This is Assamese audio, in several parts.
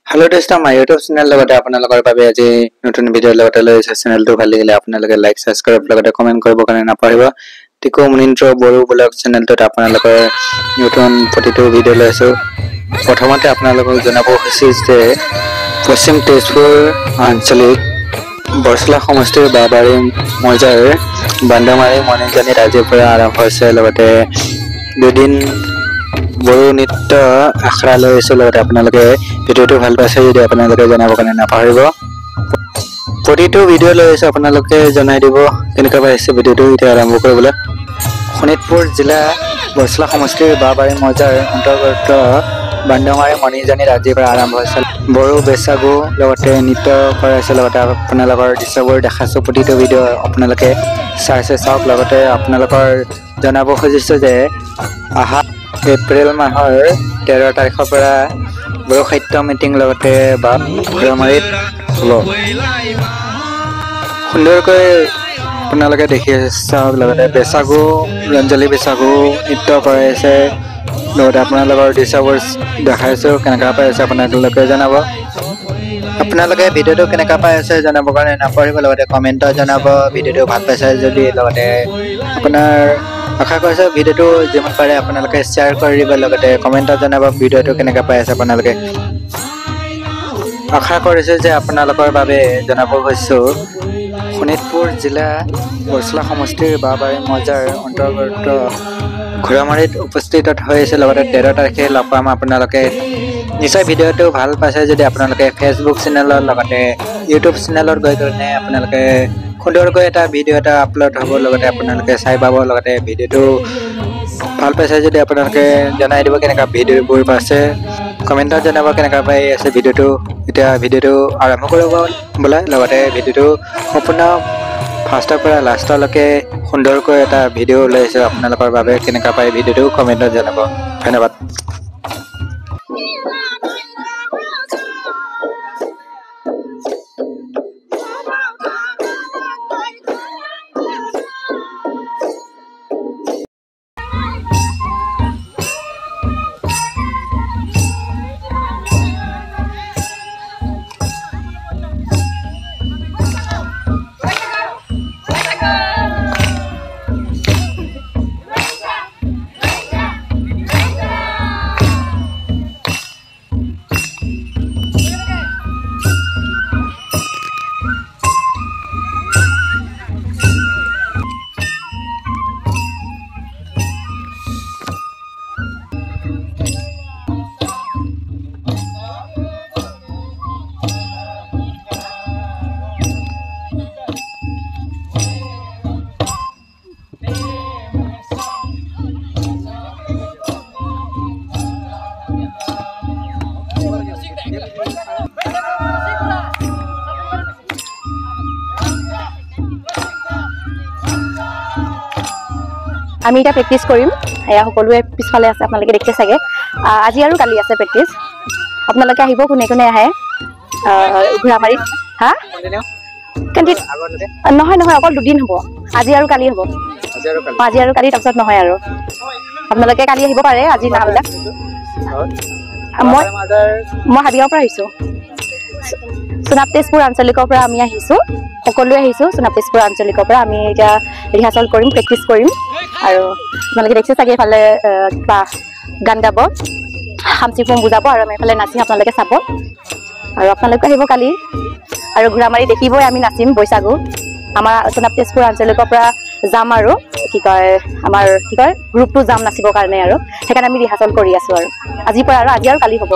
हेलो दोस्तों माय यूट्यूब चैनल লগতে আপোনালোকৰ বাবে আজি নতুন ভিডিঅ লগতে লৈছে চেনেলটো ভাল লাগিলে আপোনালোকে লাইক সাবস্ক্ৰাইব লগতে কমেন্ট কৰিব কাৰণে নাপাহৰিব টিকো মনিন্দ্ৰ বড়ো ব্লগ চেনেলটোত আপোনালোকৰ নতুন প্ৰতিটো ভিডিঅ লৈছো প্ৰথমতে আপোনালোকক জনাব খুজিছো যে পশ্চিম তেজপুৰ আঞ্চলিক বৰছলা সমষ্টিৰ বাবাৰী মজাৰ বান্দামাৰী মনিজানিত আজিৰ পৰা আৰম্ভ হৈছে লগতে দুদিন বড়ো নৃত্য আখৰা লৈছে লগতে আপোনালোকে ভিডিঅটো ভাল পাইছে যদি আপোনালোকে জনাব কাৰণে নাপাহৰিব প্ৰতিটো ভিডিঅ লৈছে আপোনালোকে জনাই দিব কেনেকৈ পাইছে ভিডিঅটো এতিয়া আৰম্ভ কৰিবলৈ শোণিতপুৰ জিলা বৰছলা সমষ্টিৰ বাবাৰী মজাৰ অন্তৰ্গত বান্দামাৰী মনিজানিত আজিৰ পৰা আৰম্ভ হৈছে বড়ো বেছাগু লগতে নৃত্য কৰাইছে লগতে আপোনালোকৰ দৃশ্যবোৰ দেখাইছো প্ৰতিটো ভিডিঅ আপোনালোকে চাওক লগতে আপোনালোকৰ জনাব খুজিছো যে আহা এপ্ৰিল মাহৰ 13 তাৰিখৰ পৰা বড়ো সাহিত্য মিটিং লগতে ঘৰমাৰীত হ'ব সুন্দৰকৈ আপোনালোকে দেখি চাওক লগতে বেছাগু ৰঞ্জলি বেছাগু নৃত্য কৰাইছে লগতে আপোনালোকৰ দৃশ্যবোৰ দেখাইছো কেনেকুৱা পাইছে আপোনালোকে জনাব আপোনালোকে ভিডিঅটো কেনেকুৱা পাইছে জনাব কাৰণে নাপাহৰিব লগতে কমেন্টত জনাব ভিডিঅটো ভাল পাইছে যদি লগতে আপোনাৰ আশা কৰিছো ভিডিঅটো যিমান পাৰে আপোনালোকে শ্বেয়াৰ কৰি দিব লগতে কমেন্টত জনাব ভিডিঅটো কেনেকুৱা পাইছে আপোনালোকে আশা কৰিছো যে আপোনালোকৰ বাবে জনাব খুজিছো শোণিতপুৰ জিলা বৰছলা সমষ্টিৰ বাবাৰী মজাৰ অন্তৰ্গত ঘৰমাৰীত উপস্থিত হৈছে লগতে 13 তাৰিখে লগ পাম আপোনালোকে নিশ্চয় ভিডিঅটো ভাল পাইছে যদি আপোনালোকে ফেচবুক চেনেলৰ লগতে ইউটিউব চেনেলত গৈ কিনে আপোনালোকে সুন্দৰকৈ এটা ভিডিঅ এটা আপলোড হ'ব লগতে আপোনালোকে চাই পাব লগতে ভিডিঅটো ভাল পাইছে যদি আপোনালোকে জনাই দিব কেনেকুৱা ভিডিঅবোৰ পাইছে কমেন্টত জনাব কেনেকুৱা পাই আছে ভিডিঅটো এতিয়া ভিডিঅটো আৰম্ভ কৰিব বলা লগতে ভিডিঅটো সম্পূৰ্ণ ফাৰ্ষ্টৰ পৰা লাষ্টলৈকে সুন্দৰকৈ এটা ভিডিঅ লৈছে আপোনালোকৰ বাবে কেনেকুৱা পাই ভিডিঅটো কমেন্টত জনাব ধন্যবাদ আমি এটা প্ৰেক্টিছ কৰিম এয়া সকলোৱে পিছফালে আছে আপোনালোকে দেখে চাগে আজি আৰু কালি আছে প্ৰেক্টিছ আপোনালোকে আহিব কোনে কোনে আহে ঘৰামাৰীত হা কেণ্টিন নহয় নহয় অকল দুদিন হ'ব আজি আৰু কালি হ'ব আজি আৰু কালি তাৰপিছত নহয় আৰু আপোনালোকে কালি আহিব পাৰে আজি নাহলে মই হাবিয়াৰ পৰা আহিছোঁ সোনাপ তেজপুৰ আঞ্চলিকৰ পৰা আমি আহিছোঁ সকলোৱে আহিছোঁ সোনাপ তেজপুৰ আঞ্চলিকৰ পৰা আমি এতিয়া ৰিহাৰ্চেল কৰিম প্ৰেক্টিছ কৰিম আৰু আপোনালোকে দেখিছে চাগে এইফালে কিবা গান গাব হামচিফুম বুজাব আৰু আমি এইফালে নাচিম আপোনালোকে চাব আৰু আপোনালোকে আহিব কালি আৰু ঘৰামাৰী দেখিবই আমি নাচিম বৈশাগু আমাৰ সোনাপ তেজপুৰ আঞ্চলিকৰ পৰা যাম আৰু কি কয় আমাৰ কি কয় গ্ৰুপটো যাম নাচিবৰ কাৰণে আৰু সেইকাৰণে আমি ৰিহাৰ্চেল কৰি আছোঁ আৰু আজিৰ পৰা আৰু আজি আৰু কালি হ'ব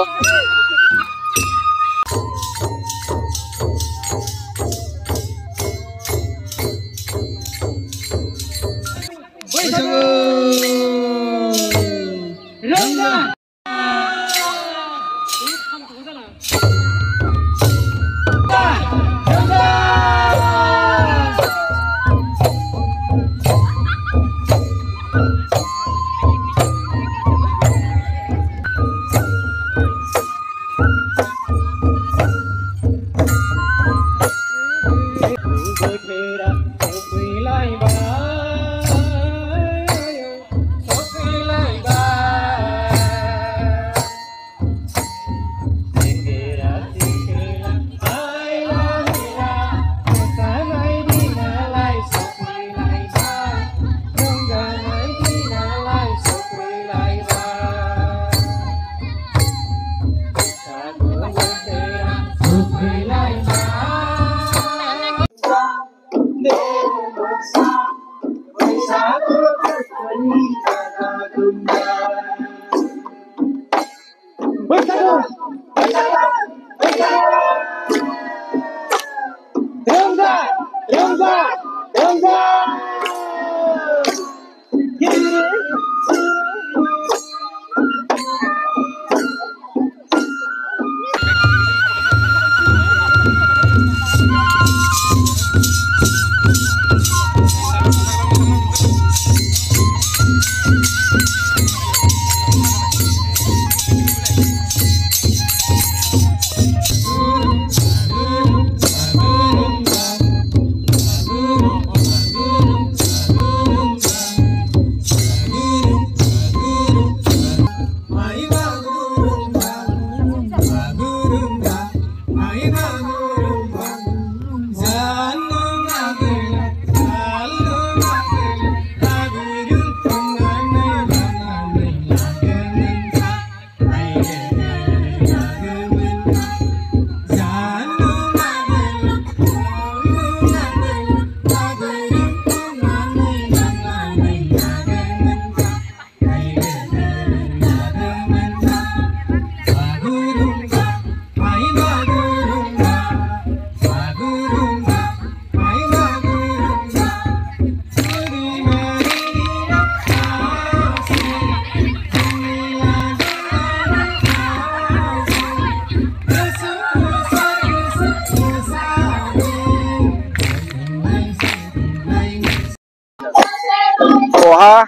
অহা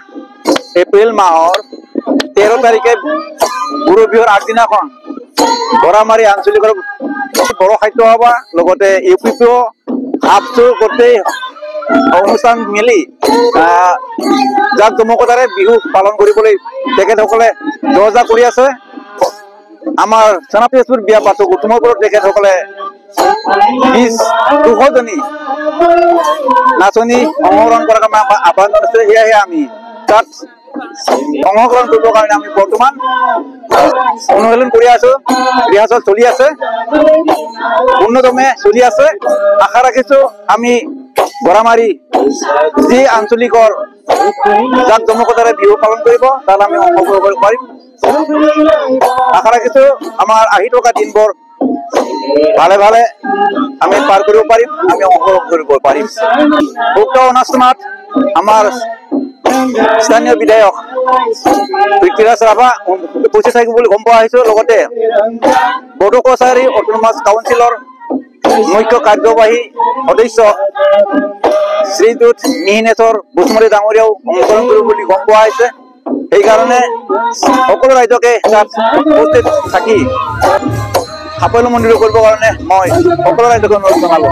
এপ্ৰিল মাহৰ 13 তাৰিখে গুৰু বিহুৰ আগদিনাখন বৰামাৰী আঞ্চলিকৰ বড়ো সাহিত্য সভা লগতে ইউপিপিও আপচু গোটেই অনুষ্ঠান মিলি জাক জমকতাৰে বিহু পালন কৰিবলৈ তেখেতসকলে দৰ্জা কৰি আছে। আমাৰ সোণা তেজপুৰ বিয়া পাতো উত্তমৰ ওপৰত তেখেতসকলে 200 জনী নাচনী অংশগ্ৰহণ কৰাৰ কাৰণে আহ্বান জনাইছে। সেয়েহে আমি তাত অংশগ্ৰহণ কৰিবৰ কাৰণে আমি বৰ্তমান অনুশীলন কৰি আছো। ৰিহাৰ্চল চলি আছে, উন্নতমে চলি আছে। আশা ৰাখিছো আমি বৰামাৰী যি আঞ্চলিকৰ জাক জমকতাৰে বিহু পালন কৰিব তাত আমি অংশগ্ৰহণ কৰিব পাৰিম। আশা ৰাখিছো আমাৰ আহি থকা দিনবোৰ ভালে ভালে আমি পাৰ কৰিব পাৰিম, আমি অংশগ্ৰহণ কৰিব পাৰিম। উক্ত অনুষ্ঠানত আমাৰ স্থানীয় বিধায়ক পৃথ্বীৰাজ ৰাভা উপস্থিত থাকিব বুলি গম পোৱা আহিছো। লগতে বড়ো কছাৰী অটোনমাস কাউন্সিলৰ মুখ্য কাৰ্যবাহী সদস্য শ্ৰীযুত মিহিনেশ্বৰ বসুমতাৰী ডাঙৰীয়াও অংশগ্ৰহণ কৰিব বুলি গম পোৱা আহিছে। সেইকাৰণে সকলো ৰাইজকে তাত উপস্থিত থাকি সাফল্য মণ্ডিত কৰিবৰ কাৰণে মই সকলো ৰাইজকে অনুৰোধ জনালো।